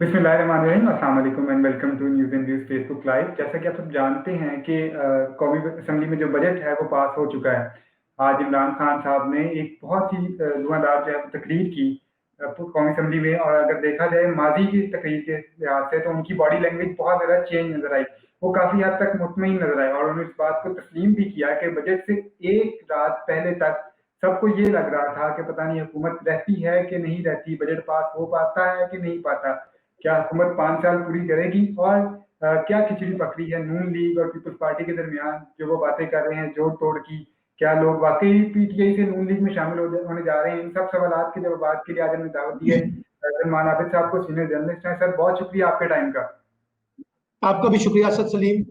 बिस्मिल्लाहिर्रहमानिर्रहीम, अस्सलाम वालेकुम and welcome to news and views Facebook live. जैसा कि आप सब जानते हैं कि कौमी असेंबली में जो बजट है वो पास हो चुका है। आज इमरान खान साहब ने एक बहुत ही धुआंधार जो है तकरीर की कौमी असेंबली में। और अगर देखा जाए माजी की तकरीर के लिहाज से तो उनकी बॉडी लैंग्वेज बहुत ज़्यादा चेंज नज़र आई। वो काफ़ी हद तक मुतमईन नज़र आए और उन्होंने इस बात को तस्लीम भी किया कि बजट से एक रात पहले तक सबको ये लग रहा था कि पता नहीं हुकूमत रहती है कि नहीं रहती, बजट पास हो पाता है कि नहीं पाता, क्या हुकूमत 5 साल पूरी करेगी और क्या खिचड़ी पक रही है नून लीग और पीपल्स पार्टी के दरमियान जो वो बातें कर रहे हैं जोड़ तोड़ की। क्या लोग वाकई पीटीआई से नून लीग में शामिल होने जा रहे हैं? इन सब सवाल के जवाब के लिए आज हमने दावत दी है सलमान आबिद साहब को, सीनियर जर्नलिस्ट हैं। सर बहुत शुक्रिया आपके टाइम का। आपका भी शुक्रिया असद सलीम।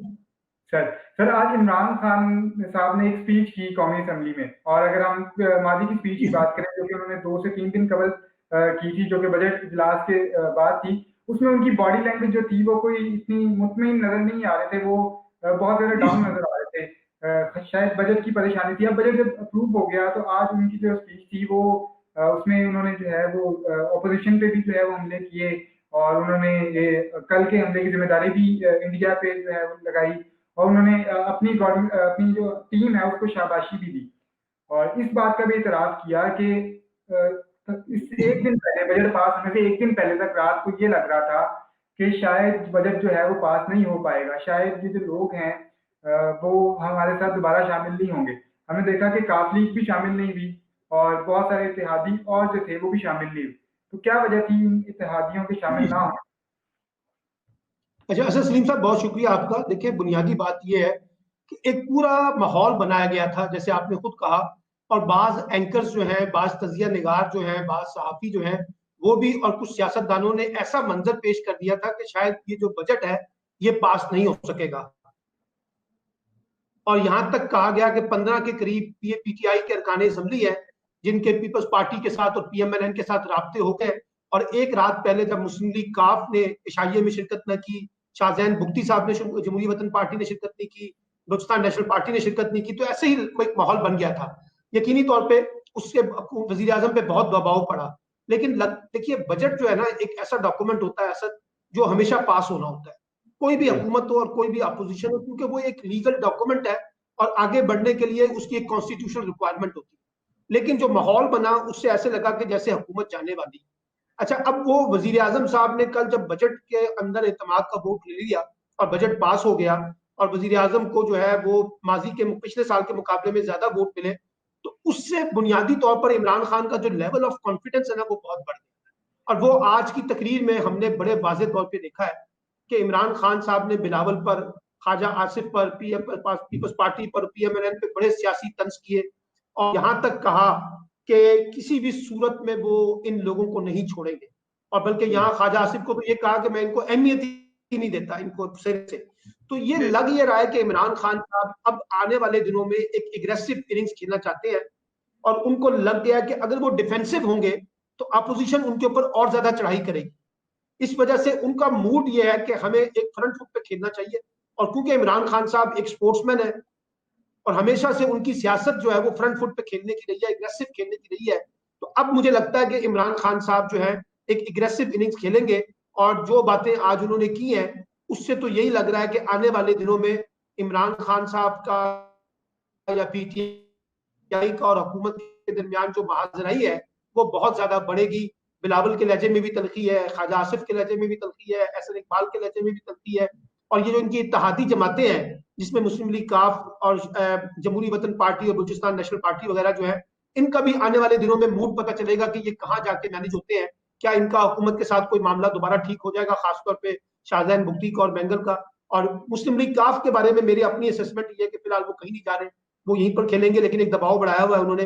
सर सर आज इमरान खान साहब ने एक स्पीच की कौमी असेंबली में, और अगर हम मादी की स्पीच की बात करें जो कि उन्होंने 2 से 3 दिन कबल की थी, जो कि बजट इजलास के बाद थी, उसमें उनकी बॉडी लैंग्वेज जो थी वो कोई इतनी मुतमईन नजर नहीं आ रहे थे। वो बहुत ज्यादा डाउन नजर आ रहे थे। शायद बजट की परेशानी थी। अब बजट जब अप्रूव हो गया तो आज उनकी जो स्पीच थी वो उसमें उन्होंने जो है वो अपोजिशन पे भी जो है वो हमले किए, और उन्होंने ये कल के हमले की जिम्मेदारी भी इंडिया पे जो है वो लगाई, और उन्होंने अपनी गवर्नमेंट अपनी जो टीम है उसको शाबाशी भी दी। और इस बात का भी एतराफ़ किया कि इस एक दिन पहले बजट पास होने से एक दिन पहले तक रात को ये लग रहा था कि शायद बजट जो है वो पास नहीं हो पाएगा, शायद ये जो लोग हैं वो हमारे साथ दोबारा शामिल नहीं होंगे। हमने देखा कि काफ लीग भी शामिल नहीं हुई और बहुत सारे इत्तेहादी और जो थे वो भी शामिल नहीं हुए। तो क्या वजह थी इन इत्तेहादियों के शामिल ना होने? अच्छा असद सलीम साहब, बहुत शुक्रिया आपका। देखिए, बुनियादी बात यह है कि एक पूरा माहौल बनाया गया था, जैसे आपने खुद कहा, और बाज एंकर्स जो हैं, बाज तजिया निगार जो हैं, बाज सहाफी जो हैं, वो भी, और कुछ सियासतदानों ने ऐसा मंजर पेश कर दिया था कि शायद ये जो बजट है ये पास नहीं हो सकेगा। और यहां तक कहा गया कि 15 के करीब पीटीआई के अरकान असम्बली है जिनके पीपल्स पार्टी के साथ और पीएमएलएन के साथ राब्ते हो गए, और एक रात पहले जब मुस्लिम लीग काफ ने इशाइये में शिरकत न की, शाहजैन बुख्ती साहब ने, जमहूरी वतन पार्टी ने शिरकत नहीं की, बलूचिस्तान नेशनल पार्टी ने शिरकत नहीं की, तो ऐसे ही एक माहौल बन गया था। यकीनी तौर पर उससे वजीर आजम पे बहुत दबाव पड़ा। लेकिन देखिए, बजट जो है ना, एक ऐसा डॉक्यूमेंट होता है असद, जो हमेशा पास होना होता है, कोई भी हुकूमत हो और कोई भी अपोजिशन हो, क्योंकि वो एक लीगल डॉक्यूमेंट है और आगे बढ़ने के लिए उसकी एक कॉन्स्टिट्यूशनल रिक्वायरमेंट होती है। लेकिन जो माहौल बना उससे ऐसे लगा कि जैसे हुकूमत जाने वाली। अच्छा, अब वो वजीर आजम साहब ने कल जब बजट के अंदर एतमाद का वोट ले लिया और बजट पास हो गया, और वजीर आजम को जो है वो माजी के पिछले साल के मुकाबले में ज्यादा वोट मिले, तो उससे बुनियादी तौर पर इमरान खान का जो लेवल ऑफ कॉन्फिडेंस है ना, वो बहुत बढ़ गया। और वो आज की तकरीर में हमने बड़े वाज़ेह तौर पर देखा है कि इमरान खान साहब ने बिलावल पर, ख्वाजा आसिफ पर, पीपल्स पार्टी पर, पीएमएलएन पे बड़े सियासी तंज किए, और यहां तक कहा कि किसी भी सूरत में वो इन लोगों को नहीं छोड़ेंगे। और बल्कि यहाँ ख्वाजा आसिफ को तो ये कहा कि मैं इनको अहमियत ही नहीं देता, इनको सिर से। तो ये लग ये रहा है कि इमरान खान साहब अब आने वाले दिनों में एक एग्रेसिव इनिंग्स खेलना चाहते हैं, और उनको लग गया कि अगर वो डिफेंसिव होंगे तो अपोजिशन उनके ऊपर और ज्यादा चढ़ाई करेगी। इस वजह से उनका मूड ये है कि हमें एक फ्रंट फुट पे खेलना चाहिए। और क्योंकि इमरान खान साहब एक स्पोर्ट्समैन है और हमेशा से उनकी सियासत जो है वो फ्रंट फुट पे खेलने की रही है, एग्रेसिव खेलने की रही है, तो अब मुझे लगता है कि इमरान खान साहब जो है एक एग्रेसिव इनिंग्स खेलेंगे। और जो बातें आज उन्होंने की हैं उससे तो यही लग रहा है कि आने वाले दिनों में इमरान खान साहब का या पीटीआई का और हुकूमत के दरमियान जो महाजराई है वो बहुत ज्यादा बढ़ेगी। बिलावल के लहजे में भी तलखी है, ख्वाजा आसिफ के लहजे में भी तलखी है, एहसन इकबाल के लहजे में भी तलखी है। और ये जो इनकी इत्तेहादी जमातें हैं, जिसमें मुस्लिम लीग काफ और जमहूरी वतन पार्टी और बलूचिस्तान नेशनल पार्टी वगैरह जो है, इनका भी आने वाले दिनों में मूड पता चलेगा कि ये कहाँ जाके मैनेज होते हैं। क्या इनका हुकूमत के साथ कोई मामला दोबारा ठीक हो जाएगा, खासतौर पर शाहजैन बुख्ती का और बेंगल का। और मुस्लिम लीग काफ के बारे में मेरी अपनी असेसमेंट ये है कि फिलहाल वो कहीं नहीं जा रहे, वो यहीं पर खेलेंगे, लेकिन एक दबाव बढ़ाया हुआ है उन्होंने।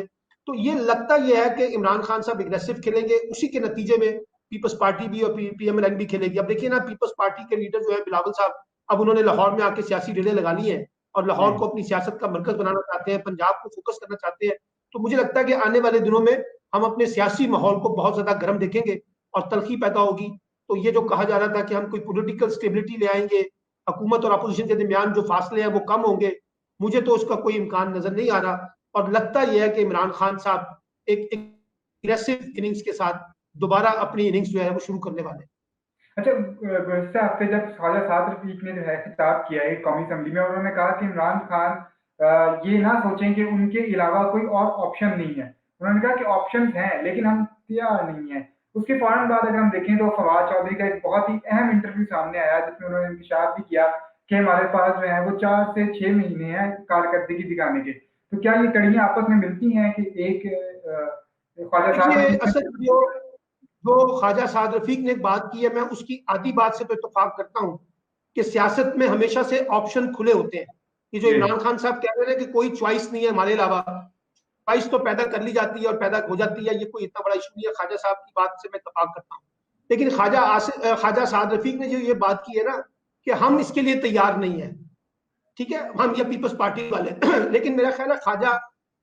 तो ये लगता यह है कि इमरान खान साहब एग्रेसिव खेलेंगे, उसी के नतीजे में पीपल्स पार्टी भी और पीएमएलएन भी खेलेगी। अब देखिए ना, पीपल्स पार्टी के लीडर जो है बिलावल साहब, अब उन्होंने लाहौर में आके सियासी डेरे लगा ली है और लाहौर को अपनी सियासत का मरकज बनाना चाहते हैं, पंजाब को फोकस करना चाहते हैं। तो मुझे लगता है कि आने वाले दिनों में हम अपने सियासी माहौल को बहुत ज्यादा गर्म देखेंगे और तलखी पैदा होगी। तो ये जो कहा जा रहा था कि हम कोई पॉलिटिकल स्टेबिलिटी ले आएंगे, हुकूमत और अपोजिशन के दरमियान जो फासले हैं वो कम होंगे, मुझे तो उसका कोई इम्कान नजर नहीं आ रहा। और लगता यह है कि इमरान खान साहब एक एग्रेसिव इनिंग्स के साथ दोबारा अपनी इनिंग्स जो है वो शुरू करने वाले हैं। अच्छा, गुज़श्ता हफ्ते जब ख्वाजा साद रफ़ीक ने जो है खिताब किया है कौमी असम्बली में, उन्होंने कहा कि इमरान खान ये ना सोचें कि उनके अलावा कोई और ऑप्शन नहीं है। उन्होंने कहा कि ऑप्शंस हैं, लेकिन हम तैयार नहीं हैं। उसके फ़ौरन बाद अगर हम देखें तो फवाद चौधरी का एक बहुत ही अहम इंटरव्यू सामने आया, जिसमें उन्होंने इंकशाफ भी किया कि हमारे पास जो है वो 4 से 6 महीने हैं कारकर्दगी दिखाने के। तो क्या ये कड़ियाँ आपस में मिलती हैं कि एक ख्वाजा साद देखिए, रफ़ीक असल जो जो ख्वाजा साद रफीक ने बात की है, मैं उसकी आधी बात से तो इत्तेफाक करता हूँ कि सियासत में हमेशा से ऑप्शन खुले होते हैं। कि जो जी, इमरान खान साहब कह रहे हैं कि कोई चॉइस नहीं है हमारे अलावा, चॉइस तो पैदा कर ली जाती है और पैदा हो जाती है, ये कोई इतना बड़ा इशू नहीं है। ख्वाजा साहब की बात से मैं इत्तेफाक करता हूँ, लेकिन ख्वाजा साद रफीक ने जो ये बात की है ना कि हम इसके लिए तैयार नहीं है, ठीक है, हम ये पीपल्स पार्टी वाले लेकिन मेरा ख्याल है ख्वाजा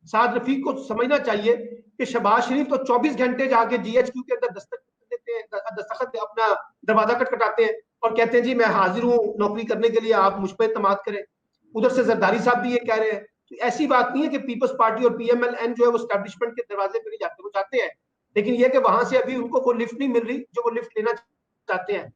साद रफीक को समझना चाहिए कि शहबाज शरीफ तो 24 घंटे जाके जीएचक्यू के अंदर दस्तखत देते हैं, दस्तखत अपना दरवाजा खटखटाते हैं और कहते हैं जी मैं हाजिर हूँ नौकरी करने के लिए, आप मुझ पर इत्तेमाद करें। उधर से जरदारी साहब भी ये कह रहे हैं। तो ऐसी बात नहीं है कि पीपल्स पार्टी और पीएमएलएन जो है वो स्टैब्लिशमेंट के दरवाजे पर नहीं जाते, वो जाते हैं, लेकिन ये कि वहां से अभी उनको वो लिफ्ट नहीं मिल रही जो वो लिफ्ट लेना चाहते हैं।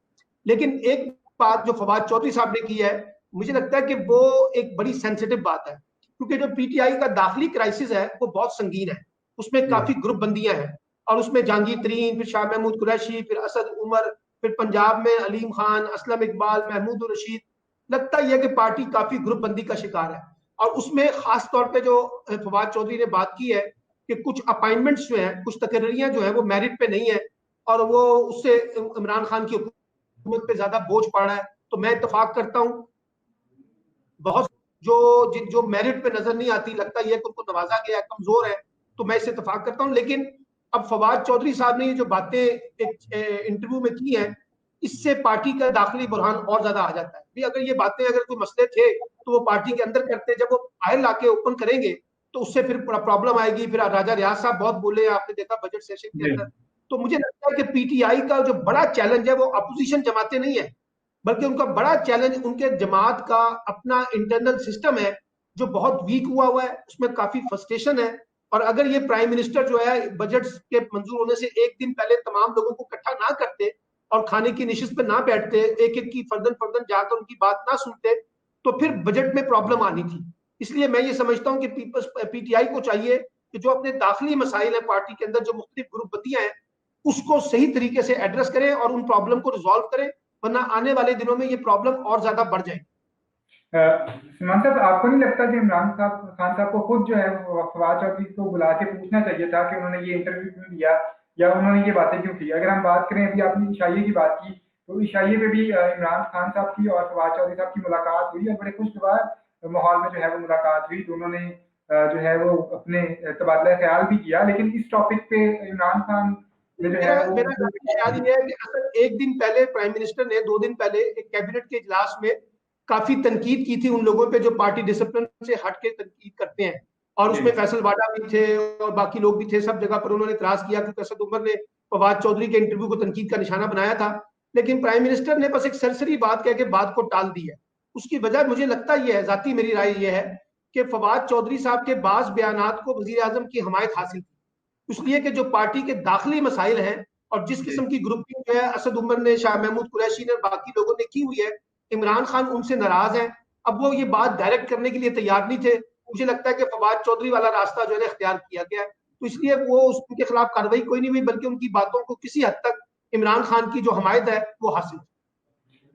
लेकिन एक बात जो फवाद चौधरी साहब ने की है, मुझे लगता है कि वो एक बड़ी सेंसिटिव बात है, क्योंकि जो पीटीआई का दाखिली क्राइसिस है वो बहुत संगीन है, उसमें जी। काफी ग्रुप बंदियां हैं, और उसमें जहांगीर तरीन, फिर शाह महमूद कुरैशी, फिर असद उमर, फिर पंजाब में अलीम खान, असलम इकबाल, महमूद रशीद। लगता यह कि पार्टी काफी ग्रुप बंदी का शिकार है, और उसमें खास तौर पे जो फवाद चौधरी ने बात की है कि कुछ अपॉइंटमेंट्स जो है, कुछ तकरीरियां जो है वो मेरिट पे नहीं है, और वो उससे इमरान खान की हुकूमत पे ज्यादा बोझ पड़ रहा है। तो मैं इत्तेफाक करता हूँ, बहुत जो मेरिट पे नजर नहीं आती, लगता यह कि उनको नवाजा गया, कमजोर है, तो मैं इससे इत्तेफाक करता हूँ। लेकिन अब फवाद चौधरी साहब ने ये जो बातें एक इंटरव्यू में की हैं, इससे पार्टी का दाखिली बुरहान और ज्यादा आ जाता है। भी अगर ये बातें, अगर कोई मसले थे तो वो पार्टी के अंदर करते, जब वो बाहर लाके ओपन करेंगे तो उससे फिर प्रॉब्लम आएगी। फिर राजा रियाज साहब बहुत बोले, आपने देखा बजट सेशन के जी। अंदर। तो मुझे लगता है कि पीटीआई का जो बड़ा चैलेंज है वो अपोजिशन जमाते नहीं है, बल्कि उनका बड़ा चैलेंज उनके जमात का अपना इंटरनल सिस्टम है, जो बहुत वीक हुआ है, उसमें काफी फ्रस्ट्रेशन है। और अगर ये प्राइम मिनिस्टर जो है बजट के मंजूर होने से एक दिन पहले तमाम लोगों को इकट्ठा ना करते और खाने की निशिस्त पे ना बैठते, एक एक की फर्दन फर्दन जाकर उनकी बात ना सुनते, तो फिर बजट में प्रॉब्लम आनी थी। इसलिए मैं ये समझता हूँ कि पीटीआई को चाहिए कि जो अपने दाखिली मसाइल है पार्टी के अंदर, जो मुख्तलिफ ग्रुप बंदियां हैं, उसको सही तरीके से एड्रेस करें और उन प्रॉब्लम को रिजॉल्व करें, वरना आने वाले दिनों में ये प्रॉब्लम और ज्यादा बढ़ जाएगी। सलमान साहब, आपको नहीं लगता कि इमरान खान साहब को खुद जो है फवाद चौधरी को बुला के पूछना चाहिए था कि उन्होंने ये इंटरव्यू क्यों दिया या उन्होंने ये बातें क्यों की? अगर हम बात करें, अभी आपने ईशाइये की बात की, तो ईशाइये पे भी इमरान खान साहब की और फवाद चौधरी साहब की मुलाकात हुई और बड़े खुशगवार माहौल में जो है वो मुलाकात हुई। दोनों ने जो है वो अपने तबादला ख्याल भी किया, लेकिन इस टॉपिक पे इमरान खान ने जो है मेरा वो मेरा ख्याल ये है कि असल एक दिन पहले प्राइम मिनिस्टर ने, 2 दिन पहले एक कैबिनेट के इजलास में काफी तनकीद की थी उन लोगों पे जो पार्टी डिसिप्लिन से हट के तनकीद करते हैं, और जी, उसमें फैसल वाडा भी थे और बाकी लोग भी थे। सब जगह पर उन्होंने इतराज किया क्योंकि असद उमर ने फवाद चौधरी के इंटरव्यू को तनकीद का निशाना बनाया था, लेकिन प्राइम मिनिस्टर ने बस एक सरसरी बात कह के बात को टाल दी है। उसकी वजह मुझे लगता यह है, जाती मेरी राय यह है कि फवाद चौधरी साहब के बाज बयानात को वजीर आजम की हमायत हासिल थी, इसलिए कि जो पार्टी के दाखिली मसाइल हैं और जिस जी। किस्म की ग्रुपिंग जो है असद उमर ने, शाह महमूद कुरैशी ने, बाकी लोगों ने की हुई है, इमरान खान उनसे नाराज है। अब वो ये बात डायरेक्ट करने के लिए तैयार नहीं थे। मुझे लगता है कि फवाद चौधरी वाला रास्ता जो है इख्तियार किया गया है, तो इसलिए वो उनके खिलाफ कार्रवाई कोई नहीं हुई, बल्कि उनकी बातों को किसी हद तक इमरान खान की जो हमायत है वो हासिल।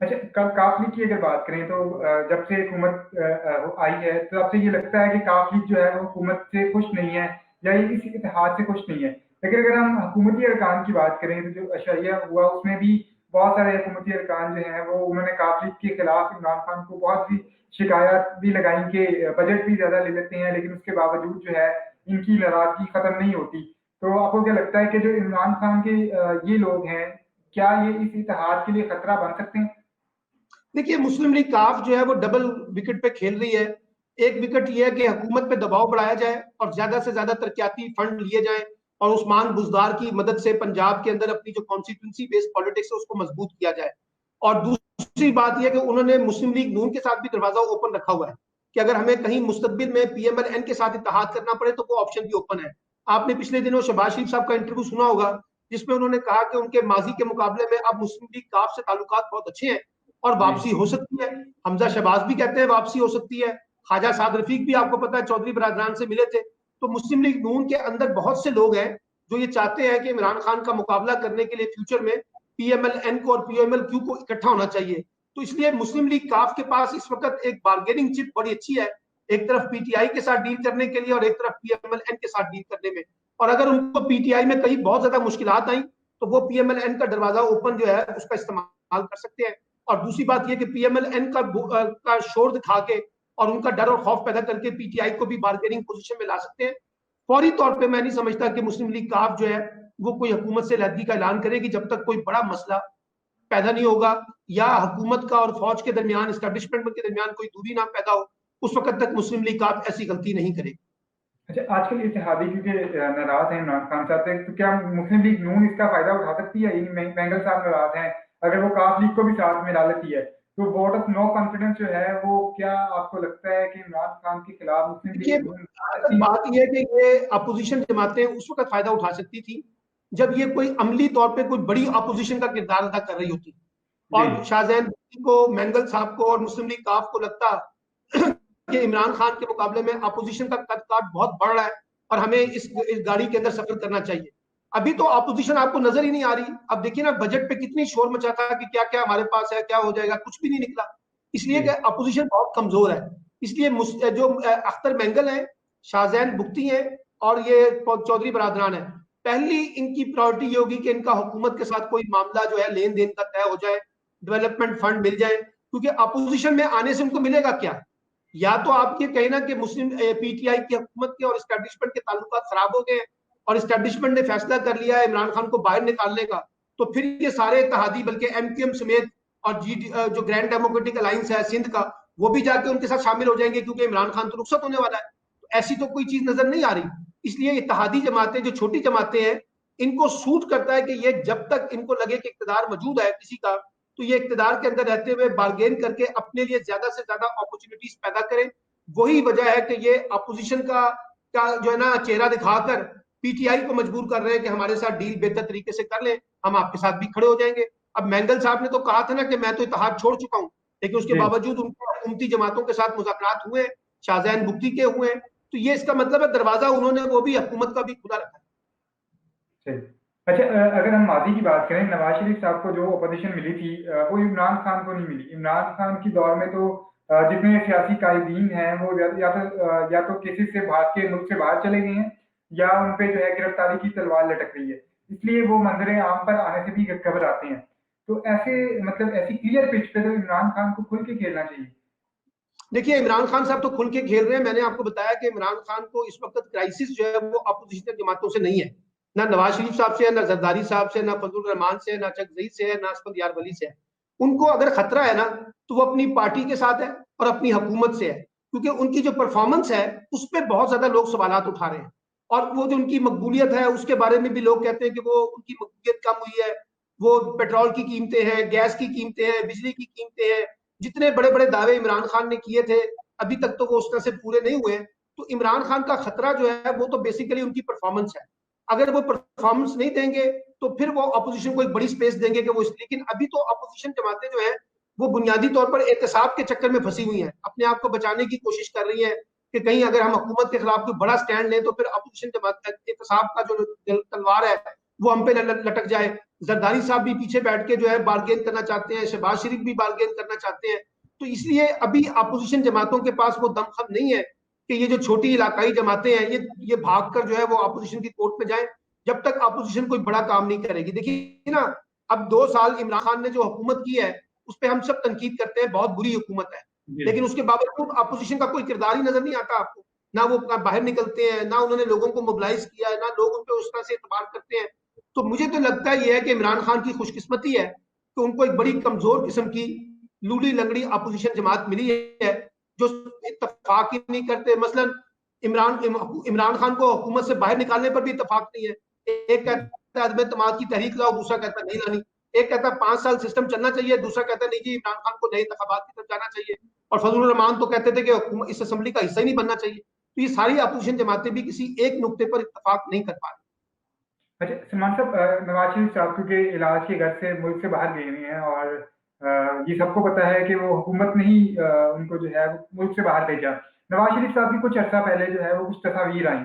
अच्छा, काफ लीग की अगर बात करें तो जब से हुकूमत आई है, तो तब से ये लगता है कि काफ लीग जो है वो हुकूमत से खुश नहीं है या ये इस इतिहाद से खुश नहीं है। लेकिन अगर हम हुकूमती अरकान की बात करें तो जो अशरिया हुआ उसमें भी बहुत सारे हुकूमती अरकान जो हैं वो उन्होंने काफ लीग के खिलाफ इमरान खान को बहुत सी शिकायत भी लगाई कि बजट भी ज़्यादा ले लेते हैं, लेकिन उसके बावजूद जो है इनकी नाराज़गी ख़त्म नहीं होती। तो आपको क्या लगता है कि जो इमरान खान के ये लोग हैं, क्या ये इस इतिहाद के लिए खतरा बन सकते हैं? देखिए, मुस्लिम लीग काफ जो है वो डबल विकेट पे खेल रही है। एक विकेट ये है कि हुकूमत पे दबाव बढ़ाया जाए और ज्यादा से ज्यादा तरक्याती फंड लिए जाएं, और उस्मान बुजदार की मदद से पंजाब के अंदर अपनी जो कॉन्स्टिट्यूंसी बेस्ड पॉलिटिक्स है उसको मजबूत किया जाए। और दूसरी बात यह कि उन्होंने मुस्लिम लीग नून के साथ भी दरवाजा ओपन रखा हुआ है कि अगर हमें कहीं मुस्तकबिल में पीएमएलएन के साथ इत्तेहाद करना पड़े तो वो ऑप्शन भी ओपन है। आपने पिछले दिनों शहबाज शरीफ साहब का इंटरव्यू सुना होगा जिसमें उन्होंने कहा कि उनके माजी के मुकाबले में अब मुस्लिम लीग काफ से ताल्लुकात बहुत अच्छे हैं और वापसी हो सकती है। हमजा शहबाज भी कहते हैं वापसी हो सकती है। ख्वाजा साद रफीक भी आपको पता है चौधरी बरादरान से मिले थे। तो मुस्लिम लीग नून के अंदर बहुत से लोग हैं जो ये चाहते हैं कि इमरान खान का मुकाबला करने के लिए फ्यूचर में PMLN को और PMLQ को इकट्ठा होना चाहिए। तो इसलिए मुस्लिम लीग काफ के पास इस वक्त एक बार्गेनिंग चिप बड़ी अच्छी है, एक तरफ PTI के साथ डील करने के लिए और एक तरफ PMLN के साथ डील करने में। और अगर उनको PTI में कहीं बहुत ज्यादा मुश्किलात आई तो वो PMLN का दरवाजा ओपन जो है उसका इस्तेमाल कर सकते हैं। और दूसरी बात यह कि PMLN का शोर दिखा के और उनका डर और खौफ पैदा करके PTI को भी बार्गेनिंग पोजीशन में ला सकते हैं। फौरी तौर पे मैं नहीं समझता कि मुस्लिम लीग काफ जो है वो कोई हुकूमत से अलहदगी का ऐलान करेगी जब तक कोई बड़ा मसला पैदा नहीं होगा या हुकूमत का और फौज के दरमियान, एस्टेब्लिशमेंट के दरमियान कोई दूरी ना पैदा हो, उस वक्त तक मुस्लिम लीग काफ ऐसी गलती नहीं करेगी। अच्छा, आजकल इत्तेहादी क्योंकि नाराज हैं इमरान खान साहब से, तो क्या मुस्लिम लीग नून इसका फायदा उठा सकती है? मेंगल साहब नाराज हैं, अगर वो काफ लीग को भी साथ में ला लेती है तो वोट ऑफ नो कॉन्फिडेंस जो है वो, क्या आपको लगता है कि इमरान खान के खिलाफ मुस्लिम लीग नून? बात यह है कि ये अपोजिशन जमातें उस वक्त फायदा उठा सकती थी जब ये कोई अमली तौर पे कोई बड़ी अपोजिशन का किरदार अदा कर रही होती और शाहजैन को, मेंगल साहब को और मुस्लिम लीग काफ को लगता कि इमरान खान के मुकाबले में अपोजिशन का कद काट बहुत बढ़ रहा है और हमें इस गाड़ी के अंदर सफर करना चाहिए। अभी तो अपोजिशन आपको नजर ही नहीं आ रही। अब देखिए ना, बजट पे कितनी शोर मचा था कि क्या क्या हमारे पास है, क्या हो जाएगा, कुछ भी नहीं निकला, इसलिए कि अपोजिशन बहुत कमजोर है। इसलिए जो अख्तर मेंगल है, शाहजैन बुख्ती है और ये चौधरी बरादरान है, पहली इनकी प्रायोरिटी ये होगी कि इनका हुकूमत के साथ कोई मामला जो है लेन देन का तय हो जाए, डेवलपमेंट फंड मिल जाए, क्योंकि अपोजिशन में आने से उनको मिलेगा क्या? या तो आप ये कहें ना कि मुस्लिम PTI की हुकूमत के और एस्टेब्लिशमेंट के ताल्लुकात खराब हो गए और एस्टेब्लिशमेंट ने फैसला कर लिया है इमरान खान को बाहर निकालने का, तो फिर ये सारे इत्तेहादी बल्कि MQM समेत और जो ग्रैंड डेमोक्रेटिक अलायंस है सिंध का, वो भी जाके उनके साथ शामिल हो जाएंगे क्योंकि इमरान खान तो रुखसत होने वाला है। तो ऐसी तो कोई चीज नजर नहीं आ रही। इसलिए इत्तेहादी जमातें, जो छोटी जमातें हैं, इनको सूट करता है कि ये जब तक इनको लगे कि इक़्तिदार मौजूद है किसी का, तो ये इक़्तिदार के अंदर रहते हुए बार्गेन करके अपने लिए ज्यादा से ज्यादा अपॉर्चुनिटीज पैदा करें। वही वजह है कि ये अपोजिशन का जो है ना चेहरा दिखाकर PTI को मजबूर कर रहे हैं कि हमारे साथ डील बेहतर तरीके से कर लें, हम आपके साथ भी खड़े हो जाएंगे। अब मेंगल साहब ने तो कहा था ना कि मैं तो इत्तेहाद छोड़ चुका हूं, लेकिन उसके बावजूद उनको हुकूमती जमातों के साथ मुज़ाकरात हुए, शाहजैन बुख्ती के हुए, तो ये इसका मतलब है दरवाजा उन्होंने वो भी हुकूमत का भी खुला रखा है। अच्छा, अगर हम माजी की बात करें, नवाज शरीफ साहब को जो अपोजिशन मिली थी वो इमरान खान को नहीं मिली। इमरान खान की दौर में तो जितने सियासी कायदीन हैं वो या तो केसेस से भाग के मुल्क से बाहर चले गए हैं या उन पे जो है गिरफ्तारी की तलवार लटक रही है, इसलिए वो मंजरे आम पर आने से भी खबर आते हैं। तो ऐसे मतलब ऐसी क्लियर पिच पे तो इमरान खान को खुल के खेलना चाहिए। देखिए, इमरान खान साहब तो खुल के खेल रहे हैं। मैंने आपको बताया कि इमरान खान को इस वक्त क्राइसिस जो है वो अपोजिशन जमातों से नहीं है, ना नवाज शरीफ साहब से है, ना जरदारी साहब से, ना फजलुर रहमान से, ना चक ज़ई से है, ना असफंद यार वली से है। उनको अगर खतरा है ना तो वो अपनी पार्टी के साथ है और अपनी हुकूमत से है, क्योंकि उनकी जो परफॉर्मेंस है उस पर बहुत ज्यादा लोग सवालात उठा रहे हैं और वो जो उनकी मकबूलियत है उसके बारे में भी लोग कहते हैं कि वो उनकी मकबूलियत कम हुई है। वो पेट्रोल की कीमतें हैं, गैस की कीमतें हैं, बिजली की कीमतें हैं, जितने बड़े बड़े दावे इमरान खान ने किए थे अभी तक तो वो उस तरह से पूरे नहीं हुए। तो इमरान खान का खतरा जो है वो तो बेसिकली उनकी परफॉर्मेंस है। अगर वो परफॉर्मेंस नहीं देंगे तो फिर वो अपोजिशन को एक बड़ी स्पेस देंगे कि वो लेकिन अभी तो अपोजिशन जमातें जो है वो बुनियादी तौर पर एहतसाब के चक्कर में फंसी हुई हैं, अपने आप को बचाने की कोशिश कर रही हैं कि कहीं अगर हम हुकूमत के खिलाफ कोई बड़ा स्टैंड लें तो फिर अपोजिशन जमात एहतसाब का जो तलवार है वो हम पे लटक जाए। जरदारी साहब भी पीछे बैठ के जो है बार्गेन करना चाहते हैं, शहबाज शरीफ भी बार्गेन करना चाहते हैं। तो इसलिए अभी अपोजिशन जमातों के पास वो दमखम नहीं है कि ये जो छोटी इलाकाई जमातें हैं ये भागकर जो है वो अपोजिशन की कोर्ट में जाए, जब तक अपोजिशन कोई बड़ा काम नहीं करेगी। देखिए ना, अब 2 साल इमरान खान ने जो हुकूमत की है उस पर हम सब तनकीद करते हैं, बहुत बुरी हुकूमत है, लेकिन उसके बावजूद अपोजिशन का कोई किरदार ही नजर नहीं आता आपको। ना वो बाहर निकलते हैं, ना उन्होंने लोगों को मोबिलाइज किया है, ना लोग उन पर उस तरह से एतबार करते हैं। तो मुझे तो लगता है ये है कि इमरान खान की खुशकिस्मती है कि उनको एक बड़ी कमजोर किस्म की लूली लंगड़ी अपोजिशन जमात मिली है जो इत्तफाक ही नहीं करते। मसलन इमरान खान को हुकूमत से बाहर निकालने पर भी इत्तफाक नहीं है। एक कहता है अदम की तहरीक लाओ, दूसरा कहता है नहीं लानी। एक कहता है 5 साल सिस्टम चलना चाहिए, दूसरा कहता है नहीं जी इमरान खान को नए इंतखाबात की तरफ जाना चाहिए। और फजलुर रहमान तो कहते थे कि इस असेंबली का हिस्सा ही नहीं बनना चाहिए। तो ये सारी अपोजिशन जमातें भी किसी एक नुक्ते पर इत्तफाक नहीं कर पा रही। अच्छा सलमान साहब, नवाज शरीफ साहब क्योंकि इलाज के घर से मुल्क से बाहर गए हुए हैं और ये सबको पता है कि वो हुकूमत ने ही उनको जो है वो मुल्क से बाहर भेजा। नवाज शरीफ साहब की कुछ अर्सा पहले जो है वो कुछ तस्वीर आई,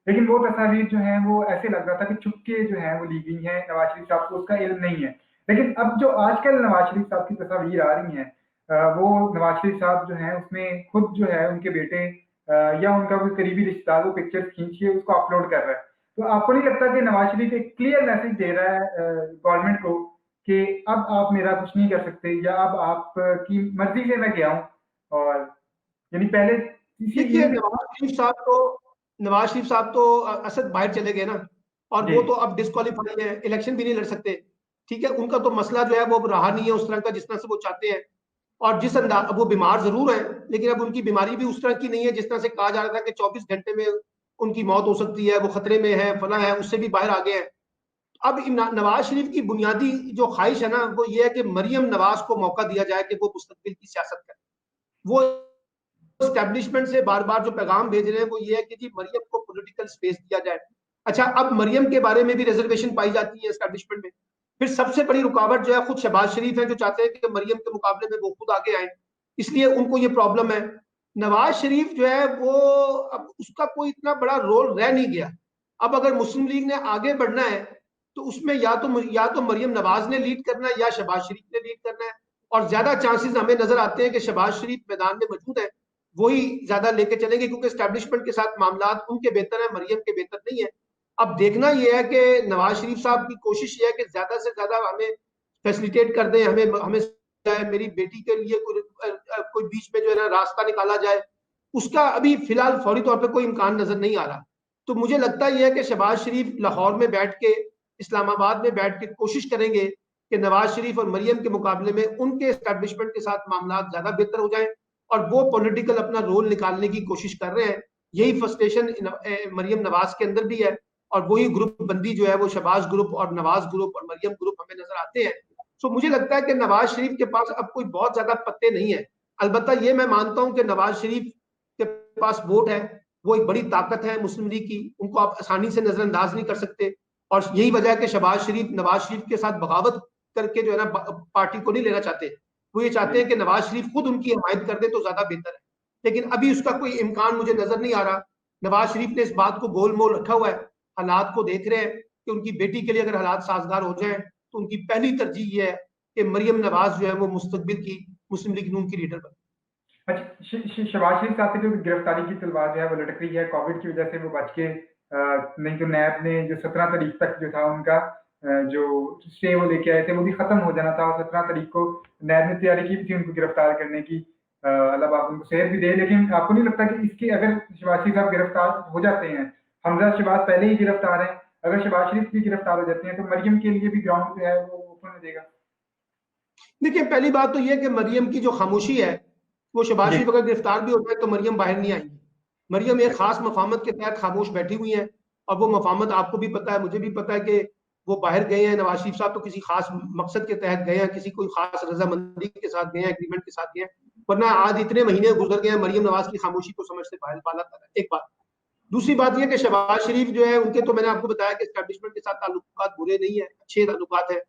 लेकिन वो तस्वीर जो है वो ऐसे लग रहा था कि छुपके जो है वो ली गई हैं, नवाज शरीफ साहब को उसका इल्म नहीं है। लेकिन अब जो आजकल नवाज शरीफ साहब की तस्वीर आ रही हैं, वो नवाज शरीफ साहब जो है उसमें खुद जो है उनके बेटे या उनका कोई करीबी रिश्तेदार वो पिक्चर खींच के उसको अपलोड कर रहा है। तो आपको नहीं लगता कि नवाज शरीफ एक क्लियर मैसेज दे रहा है गवर्नमेंट को कि अब आप मेरा कुछ नहीं कर सकते, या अब आपकी मर्जी से मैं गया हूँ, और यानी पहले इसी देखिए, इन्हीं नवाज शरीफ साहब तो असद बाहर चले गए ना, और जी वो तो अब डिस्क्वालीफाई है, इलेक्शन भी नहीं लड़ सकते। ठीक है, उनका तो मसला जो है वो अब रहा नहीं है उस तरह का जिस तरह से वो चाहते हैं। और जिस अंदाज, वो बीमार जरूर है, लेकिन अब उनकी बीमारी भी उस तरह की नहीं है जिस तरह से कहा जा रहा था कि 24 घंटे में उनकी मौत हो सकती है, वो खतरे में है, फला है, उससे भी बाहर आ गए हैं। अब नवाज शरीफ की बुनियादी जो ख्वाहिश है ना, वो ये है कि मरियम नवाज को मौका दिया जाए कि वो मुस्तकबिल की सियासत करे। वो एस्टेब्लिशमेंट से बार बार जो पैगाम भेज रहे हैं वो ये है कि जी मरियम को पॉलिटिकल स्पेस दिया जाए। अच्छा, अब मरियम के बारे में भी रिजर्वेशन पाई जाती है एस्टेब्लिशमेंट में। फिर सबसे बड़ी रुकावट जो है खुद शहबाज शरीफ है, जो चाहते हैं कि मरियम के मुकाबले में वो खुद आगे आए, इसलिए उनको ये प्रॉब्लम है। नवाज शरीफ जो है वो, अब उसका कोई इतना बड़ा रोल रह नहीं गया। अब अगर मुस्लिम लीग ने आगे बढ़ना है तो उसमें या तो मरियम नवाज ने लीड करना है या शहबाज शरीफ ने लीड करना है। और ज्यादा चांसेस हमें नजर आते हैं कि शहबाज शरीफ मैदान में मौजूद है, वही ज्यादा लेके चलेंगे, क्योंकि एस्टेब्लिशमेंट के साथ मामला उनके बेहतर है, मरियम के बेहतर नहीं है। अब देखना यह है कि नवाज शरीफ साहब की कोशिश ये है कि ज्यादा से ज्यादा हमें फैसिलिटेट कर दें, हमें हमें मेरी बेटी के लिए कोई बीच में जो है ना रास्ता निकाला जाए। उसका अभी फिलहाल फौरी तौर पर कोई इम्कान नजर नहीं आ रहा। तो मुझे लगता यह है कि शहबाज शरीफ लाहौर में बैठ के, इस्लामाबाद में बैठ के कोशिश करेंगे कि नवाज शरीफ और मरियम के मुकाबले में उनके एस्टेब्लिशमेंट के साथ मामला ज्यादा बेहतर हो जाए, और वो पॉलिटिकल अपना रोल निकालने की कोशिश कर रहे हैं। यही फ्रस्ट्रेशन मरियम नवाज के अंदर भी है, और वही ग्रुप बंदी जो है वो शहबाज ग्रुप और नवाज ग्रुप और मरियम ग्रुप हमें नजर आते हैं। सो मुझे लगता है कि नवाज शरीफ के पास अब कोई बहुत ज्यादा पत्ते नहीं है। अलबत्ता ये मैं मानता हूं कि नवाज शरीफ के पास वोट है, वो एक बड़ी ताकत है मुस्लिम लीग की, उनको आप आसानी से नजरअंदाज नहीं कर सकते। और यही वजह है कि शहबाज शरीफ नवाज शरीफ के साथ बगावत करके जो है ना पार्टी को नहीं लेना चाहते। वो ये चाहते हैं कि नवाज शरीफ खुद उनकी हमायत कर दे तो ज्यादा बेहतर है, लेकिन अभी उसका कोई इम्कान मुझे नजर नहीं आ रहा। नवाज शरीफ ने इस बात को गोल मोल रखा हुआ है, हालात को देख रहे हैं कि उनकी बेटी के लिए अगर हालात साजगार हो जाए तो उनकी पहली तरजीह ये है कि मरियम नवाज जो है वो मुस्तकबिल की मुस्लिम लीग नून की लीडर बने। अच्छा, शहबाज शरीफ साहब की जो गिरफ्तारी की तलवार जो है वो लटक रही है, कोविड की वजह से वो बच के नहीं तो नैब ने जो 17 तारीख तक जो था उनका जो स्टे वो लेके आए थे वो भी खत्म हो जाना था, और 17 तारीख को नैब ने तैयारी की थी उनको गिरफ्तार करने की। अल्लाह पाक उनको सेहत भी दे। लेकिन आपको नहीं लगता कि इसके अगर शहबाज शरीफ साहब गिरफ्तार हो जाते हैं, हमजा शहबाज पहले ही गिरफ्तार है, अगर शहबाज शरीफ भी गिरफ्तार हो जाते हैं तो मरियम के लिए भी ग्राउंड जो है वो ओपन हो जाएगा? देखिए, पहली बात तो यह कि मरियम की जो खामोशी है, वो शहबाज जी शरीफ अगर गिरफ्तार भी हो जाए तो मरियम बाहर नहीं आएंगी। मरियम एक खास मफामत के तहत खामोश बैठी हुई है, और वो मफामत आपको भी पता है, मुझे भी पता है कि वो बाहर गए हैं। नवाज शरीफ साहब तो किसी खास मकसद के तहत गए हैं, किसी कोई खास रजामंदी के साथ गए हैं, एग्रीमेंट के साथ गए हैं, वरना आज इतने महीने गुजर गए हैं मरियम नवाज की खामोशी को समझ से बाहर पाला था। एक बात। दूसरी बात यह कि शहबाज शरीफ जो है उनके, तो मैंने आपको बताया कि एस्टेब्लिशमेंट के साथ ताल्लुकात बुरे नहीं है, अच्छे ताल्लुकात है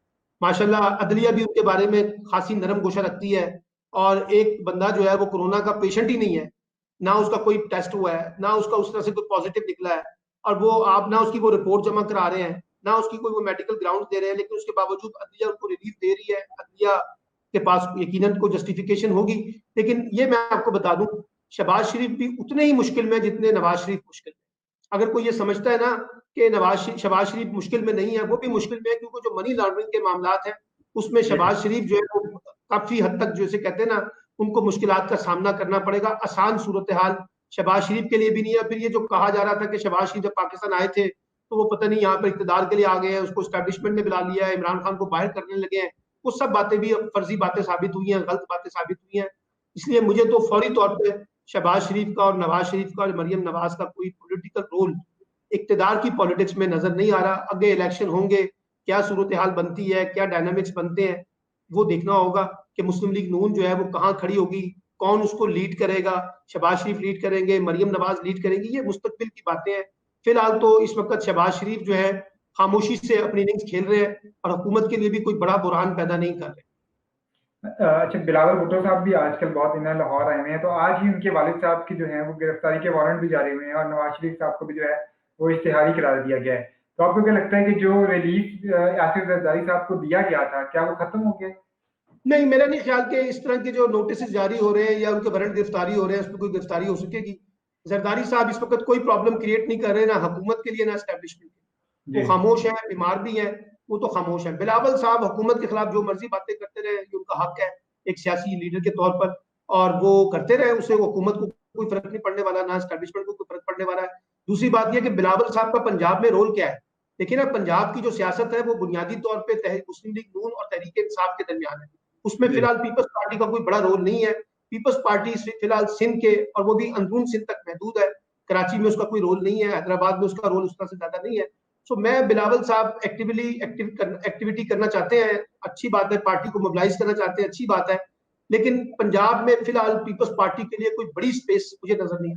माशाल्लाह। अदलिया भी उनके बारे में खासी नरम गोशा रखती है। और एक बंदा जो है वो कोरोना का पेशेंट ही नहीं है, ना उसका कोई टेस्ट हुआ है, ना उसका उस तरह से कोई पॉजिटिव निकला है, और वो आप ना उसकी वो रिपोर्ट जमा करा रहे हैं, ना उसकी कोई वो मेडिकल ग्राउंड दे रहे हैं, लेकिन उसके बावजूद अदलिया उनको रिलीफ दे रही है। अदलिया के पास यकीनन को जस्टिफिकेशन होगी। लेकिन ये मैं आपको बता दूं, शहबाज शरीफ भी उतने ही मुश्किल में जितने नवाज शरीफ मुश्किल में। अगर कोई ये समझता है ना कि शहबाज शरीफ मुश्किल में नहीं है, वो भी मुश्किल में है, क्योंकि जो मनी लॉन्ड्रिंग के मामला है उसमें जी शहबाज शरीफ जो है वो काफी हद तक जैसे कहते हैं ना, उनको मुश्किलात का सामना करना पड़ेगा। आसान सूरत हाल शहबाज शरीफ के लिए भी नहीं है। फिर ये जो कहा जा रहा था कि शहबाज शरीफ जब पाकिस्तान आए थे तो वो पता नहीं यहाँ पर इक़्तिदार के लिए आ गए हैं, उसको एस्टेब्लिशमेंट ने बुला लिया है, इमरान खान को बाहर करने लगे हैं, वो सब बातें भी अब फर्जी बातें साबित हुई हैं, गलत बातें साबित हुई हैं। इसलिए मुझे तो फौरी तौर पर शहबाज शरीफ का और नवाज शरीफ का और मरियम नवाज का कोई पॉलिटिकल रोल इक़्तिदार की पॉलिटिक्स में नजर नहीं आ रहा। आगे इलेक्शन होंगे, क्या सूरत हाल बनती है, क्या डायनामिक्स बनते हैं, वो देखना होगा कि मुस्लिम लीग नून जो है वो कहाँ खड़ी होगी, कौन उसको लीड करेगा। शहबाज शरीफ लीड करेंगे, मरियम नवाज लीड करेंगी, ये मुस्तकबिल की बातें हैं। फिलहाल तो इस वक्त शहबाज शरीफ जो है खामोशी से अपनी इनिंग्स खेल रहे हैं और हुकूमत के लिए भी कोई बड़ा बुरहान पैदा नहीं कर रहे। अच्छा, बिलावल भुट्टो साहब भी आजकल बहुत इन्हें लाहौर आए हुए हैं, तो आज ही उनके वालिद साहब की जो है वो गिरफ्तारी के वारंट भी जारी हुए हैं और नवाज शरीफ साहब को भी जो है वो इश्तिहारी करार दिया गया है। तो आपको क्या लगता है कि जो रिलीफ आसिफ जरदारी साहब को दिया गया था, क्या वो खत्म हो गया? नहीं, मेरा नहीं ख्याल कि इस तरह के जो नोटिस जारी हो रहे हैं या उनके वारंट गिरफ्तारी हो रहे हैं उस पर कोई गिरफ्तारी हो सकेगी। जरदारी साहब इस वक्त कोई प्रॉब्लम क्रिएट नहीं कर रहे, ना हुकूमत के लिए ना एस्टेब्लिशमेंट के। वो जी। खामोश है, बीमार भी है, वो तो खामोश है। बिलावल साहब हुकूमत के खिलाफ जो मर्जी बातें करते रहे, ये उनका हक है एक सियासी लीडर के तौर पर, और वो करते रहे, उससे हुकूमत को कोई फर्क नहीं पड़ने वाला, ना एस्टेब्लिशमेंट को कोई फर्क पड़ने वाला है। दूसरी बात यह कि बिलावल साहब का पंजाब में रोल क्या है। देखिए ना, पंजाब की जो सियासत है वो बुनियादी तौर पर मुस्लिम लीग नून और तहरीक इंसाफ के दरमियान है। उसमें जी। फिलहाल पीपल्स पार्टी का कोई बड़ा रोल नहीं है। पीपल्स पार्टी फिलहाल सिंध के, और वो भी अंदरून सिंध तक महदूद है, कराची में उसका कोई रोल नहीं है, हैदराबाद में उसका रोल उस तरह से ज्यादा नहीं है। सो मैं बिलावल साहब एक्टिविटी करना चाहते हैं, अच्छी बात है, पार्टी को मोबिलाइज करना चाहते हैं, अच्छी बात है, लेकिन पंजाब में फिलहाल पीपल्स पार्टी के लिए कोई बड़ी स्पेस मुझे नजर नहीं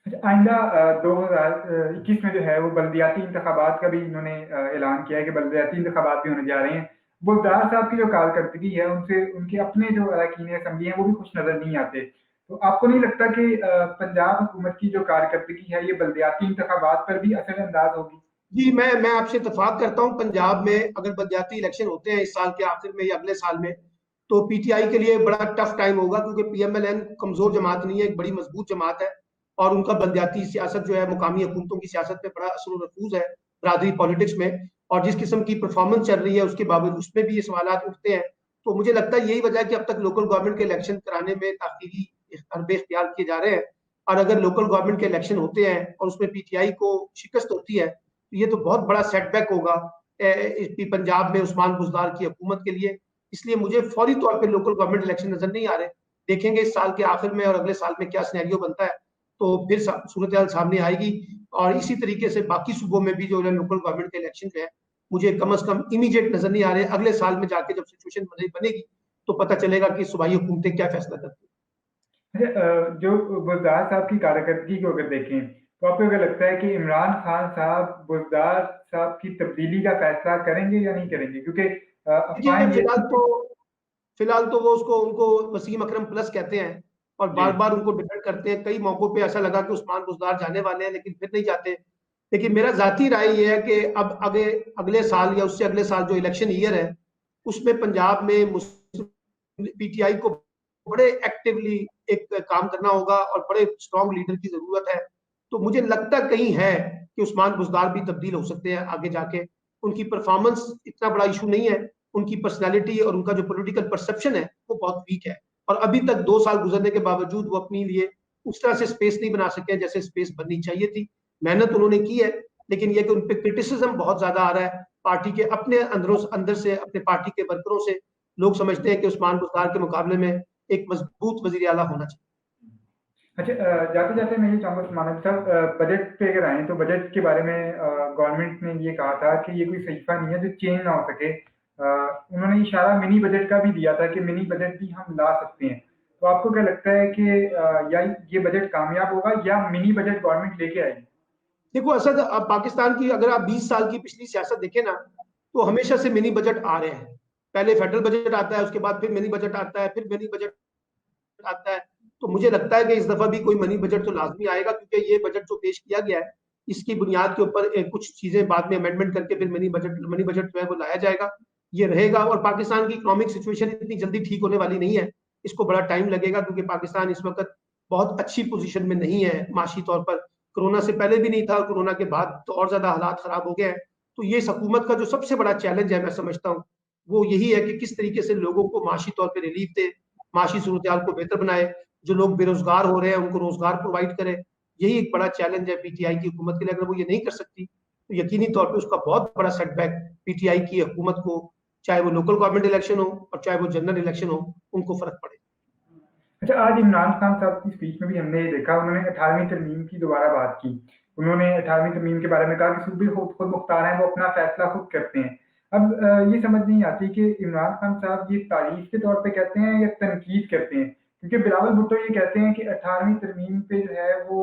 अच्छा, आइंदा 2021 में जो है वो बल्दियाती इंतखाबात का भी इन्होंने ऐलान किया है कि बल्दियाती इंतखाबात भी होने जा रहे हैं। बुलदार साहब की जो कारकर्दगी है उनसे उनके अपने जो अरकान असम्बली हैं वो भी कुछ नजर नहीं आते। तो आपको नहीं लगता कि पंजाब हुकूमत की जो कारकर्दगी है ये बल्दियाती इंतखाबात पर भी असर अंदाज होगी? जी, मैं आपसे इत्तेफाक करता हूँ। पंजाब में अगर बलदियाती इलेक्शन होते हैं इस साल के आखिर में या अगले साल में, तो पीटीआई के लिए बड़ा टफ टाइम होगा, क्योंकि पीएमएलएन कमजोर जमात नहीं है, एक बड़ी मजबूत जमात है, और उनका बलदियाती सियासत जो है मुकामी हुकूमतों की सियासत पे बड़ा असर नफूज है बरादरी पॉलिटिक्स में, और जिस किस्म की परफॉर्मेंस चल रही है उसके बावजूद उसमें भी ये सवाल उठते हैं। तो मुझे लगता है यही वजह है कि अब तक लोकल गवर्नमेंट के इलेक्शन कराने में ताखीरी हरबे इख्तियार किए जा रहे हैं। और अगर लोकल गवर्नमेंट के इलेक्शन होते हैं और उसमें पीटीआई को शिकस्त होती है, ये तो बहुत बड़ा सेटबैक होगा पंजाब में उस्मान बुज़दार की हुकूमत के लिए। इसलिए मुझे फौरी तौर पे लोकल गवर्नमेंट इलेक्शन नजर नहीं आ रहे। देखेंगे इस साल के आखिर में और अगले साल में क्या सिनेरियो बनता है, तो फिर सूरत हाल सामने आएगी। और इसी तरीके से बाकी सूबों में भी जो है लोकल गवर्नमेंट के इलेक्शन जो है, मुझे कम अज कम इमीडिएट नजर नहीं आ रहे। अगले साल में जाके जब सिचुएशन बनेगी तो पता चलेगा कि सूबाई हुकूमतें क्या फैसला करती है। अच्छा, जो बुज़दार साहब की कारकर्दगी को अगर देखें, तो आपको क्या लगता है कि इमरान खान साहब बुज़दार साहब की तब्दीली का फैसला करेंगे या नहीं करेंगे? क्योंकि देखिए, अफ़वाहें ये थी। फिलहाल तो वो उसको उनको वसीम अकरम प्लस कहते हैं, और जी। बार बार उनको डिफेंड करते हैं। कई मौकों पे ऐसा लगा कि उस्मान बुज़दार जाने वाले हैं, लेकिन फिर नहीं जाते। लेकिन मेरा जाती राय ये है कि अब आगे अगले साल या उससे अगले साल जो इलेक्शन ईयर है, उसमें पंजाब में पीटीआई को बड़े एक्टिवली एक काम करना होगा और बड़े स्ट्रॉन्ग लीडर की जरूरत है। तो मुझे लगता कहीं है कि उस्मान बुज़दार भी तब्दील हो सकते हैं आगे जाके। उनकी परफॉर्मेंस इतना बड़ा इशू नहीं है, उनकी पर्सनैलिटी और उनका जो पॉलिटिकल परसेप्शन है वो बहुत वीक है, और अभी तक 2 साल गुजरने के बावजूद वो अपने लिए उस तरह से स्पेस नहीं बना सके जैसे स्पेस बननी चाहिए थी। मेहनत उन्होंने की है, लेकिन यह कि उन पर क्रिटिसिज्म बहुत ज्यादा आ रहा है पार्टी के अपने अंदर से, अपने पार्टी के वर्करों से। लोग समझते हैं कि उस्मान बुज़दार के मुकाबले में एक मजबूत वजीर आला होना चाहिए। अच्छा, जाते-जाते मैं ये चाहूँगा सुमाना साहब, बजट पे अगर आएँ तो बजट के बारे में गवर्नमेंट ने ये कहा था कि ये कोई सहीफ़ा नहीं है जो चेंज ना हो सके। उन्होंने इशारा मिनी बजट का भी दिया था कि मिनी बजट भी हम ला सकते हैं। तो आपको क्या लगता है कि या ये बजट कामयाब होगा या मिनी बजट गवर्नमेंट लेके आएगी? देखो असद, अब पाकिस्तान की अगर आप 20 साल की पिछली सियासत देखें ना, तो हमेशा से मिनी बजट आ रहे हैं। पहले फेडरल बजट आता है, उसके बाद फिर मिनी बजट आता है, फिर मिनी बजट आता है। तो मुझे लगता है कि इस दफा भी कोई मनी बजट तो लाजमी आएगा, क्योंकि ये बजट जो पेश किया गया है इसकी बुनियाद के ऊपर कुछ चीजें बाद में अमेंडमेंट करके फिर मनी बजट जो है वो लाया जाएगा, ये रहेगा। और पाकिस्तान की इकोनॉमिक सिचुएशन इतनी जल्दी ठीक होने वाली नहीं है, इसको बड़ा टाइम लगेगा, क्योंकि पाकिस्तान इस वक्त बहुत अच्छी पोजीशन में नहीं है माशी तौर पर। कोरोना से पहले भी नहीं था, कोरोना के बाद तो और ज्यादा हालात खराब हो गए हैं। तो ये हुकूमत का जो सबसे बड़ा चैलेंज है मैं समझता हूँ वो यही है कि किस तरीके से लोगों को माशी तौर पर रिलीफ दे, माशी सूरत को बेहतर बनाए, जो लोग बेरोजगार हो रहे हैं उनको रोजगार प्रोवाइड करे। यही एक बड़ा चैलेंज है पीटीआई की हुकूमत के लिए। अगर वो ये नहीं कर सकती तो यकीनी तौर पे उसका बहुत बड़ा सेटबैक पीटीआई की हुकूमत को, चाहे वो लोकल गवर्नमेंट इलेक्शन हो और चाहे वो जनरल इलेक्शन हो, उनको फर्क पड़े। अच्छा, आज इमरान खान साहब की स्पीच में भी हमने ये देखा, उन्होंने 18वीं तरमीम की दोबारा बात की। उन्होंने 18वीं तरमीम के बारे में कहा कि सूबे खुद मुख्तार हैं, वो अपना फैसला खुद करते हैं। अब ये समझ नहीं आती कि इमरान खान साहब ये तारीफ के तौर पे कहते हैं या तनकीद करते हैं, क्योंकि बिलावल भुट्टो ये कहते हैं कि 18वीं तरमीम पे जो है वो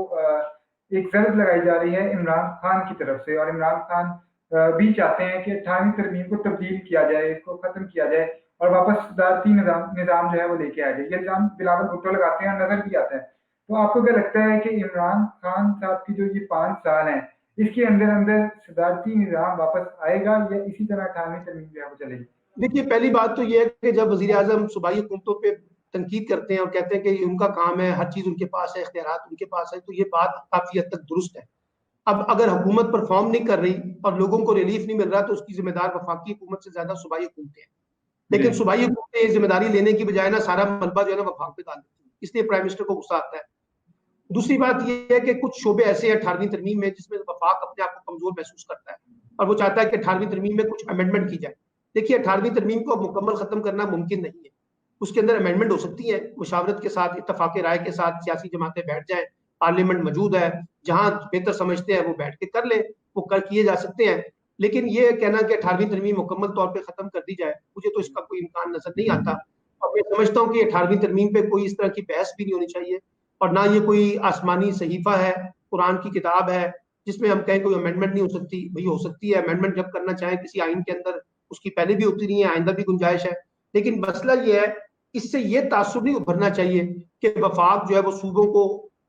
एक ज़र्ब लगाई जा रही है इमरान खान की तरफ से, और इमरान खान भी चाहते हैं कि 18वीं तरमीम को तब्दील किया जाए, इसको खत्म किया जाए और वापस सदारती निज़ाम जो है वो लेके आ जाए। ये इल्ज़ाम बिलावल भुट्टो लगाते हैं और नज़र भी आता है। तो आपको क्या लगता है कि इमरान खान साहब की जो ये 5 साल हैं, इसके अंदर सदारती निज़ाम वापस आएगा या इसी तरह 18वीं तरमीम जो है वो चलेगी? देखिए, पहली बात तो ये है कि जब वज़ीर-ए-आज़म सूबाई हुकूमतों पे तनकीद करते हैं और कहते हैं कि उनका काम है, हर चीज़ उनके पास है, इख्तियारात उनके पास है, तो ये बात काफ़ी हद तक दुरुस्त है। अब अगर हुकूमत परफॉर्म नहीं कर रही और लोगों को रिलीफ नहीं मिल रहा, तो उसकी जिम्मेदार वफाकी हुकूमत से ज्यादा सूबाई हुकूमतें हैं। लेकिन सूबाई हुकूमतें ये जिम्मेदारी लेने की बजाय ना सारा मलबा जो है ना वफाक पे डाल देती है, इसलिए प्राइम मिनिस्टर को गुस्सा आता है। दूसरी बात यह है कि कुछ शोबे ऐसे हैं 18वीं तरमीम में जिसमें वफाक अपने आप को कमजोर महसूस करता है और वो चाहता है कि 18वीं तरमीम में कुछ अमेंडमेंट की जाए। देखिए, 18वीं तरमीम को मुकम्मल खत्म करना मुमकिन नहीं है, उसके अंदर अमेंडमेंट हो सकती है, मुशावरत के साथ, इत्तफाक राय के साथ सियासी जमातें बैठ जाएं, पार्लियामेंट मौजूद है, जहां बेहतर समझते हैं वो बैठ के कर ले, वो कर किए जा सकते हैं। लेकिन ये कहना कि 18वीं तरमीम मुकम्मल तौर पर खत्म कर दी जाए, मुझे तो इसका कोई इम्कान नजर नहीं आता। और मैं समझता हूँ कि 18वीं तरमीम पे कोई इस तरह की बहस भी नहीं होनी चाहिए और ना ये कोई आसमानी सहीफा है, कुरान की किताब है जिसमें हम कहें कोई अमेंडमेंट नहीं हो सकती। भाई हो सकती है, अमेंडमेंट जब करना चाहे किसी आइन के अंदर, उसकी पहले भी होती नहीं है, आइंदा भी गुंजाइश है। लेकिन मसला ये है, इससे ये तासुब नहीं उभरना चाहिए कि वफाक जो है वो सूबों को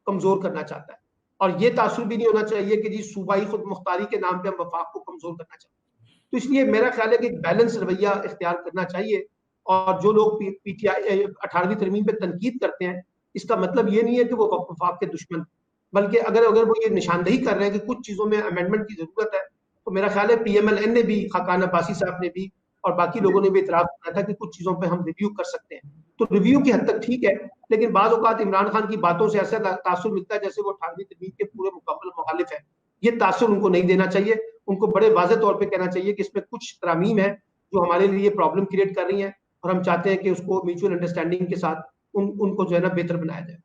कमजोर करना चाहता है, और ये तासुब भी नहीं होना चाहिए कि जी सूबाई खुद मुख्तारी के नाम पे हम वफाक को कमजोर करना चाहते हैं। तो इसलिए मेरा ख्याल है कि एक बैलेंस रवैया इख्तियार करना चाहिए। और जो लोग पीटीआई 18वीं तरमीम पे तनकीद करते हैं, इसका मतलब ये नहीं है कि वो वफाक के दुश्मन, बल्कि अगर अगर वो ये निशानदही कर रहे हैं कि कुछ चीजों में अमेंडमेंट की जरूरत है, तो मेरा ख्याल है पीएमएलएन ने भी, खाकान अब्बासी साहब ने भी और बाकी लोगों ने भी इतराफ किया था कि कुछ चीजों पे हम रिव्यू कर सकते हैं। तो रिव्यू की हद तक ठीक है, लेकिन बाज़ औक़ात इमरान खान की बातों से ऐसा तासुर मिलता है जैसे वो 18वीं तरमीम के पूरे मुकम्मल मुखालिफ है। ये तासुर उनको नहीं देना चाहिए, उनको बड़े वाज़ेह तौर पे कहना चाहिए कि इसमें कुछ तरामीम है जो हमारे लिए प्रॉब्लम क्रिएट कर रही हैं और हम चाहते हैं कि उसको म्यूचुअल अंडरस्टैंडिंग के साथ उनको जो है ना बेहतर बनाया जाए।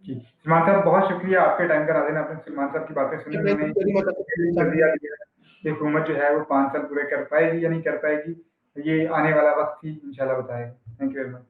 जी, सलमान साहब बहुत शुक्रिया आपके टाइम का नाज़रीन, आपने सलमान साहब की बातें सुनी, उन्होंने नज़रिया दिया कि हुकूमत जो है वो 5 साल पूरे कर पाएगी या नहीं कर पाएगी, ये आने वाला वक्त ही इंशाल्लाह बताएगा। Thank you very much.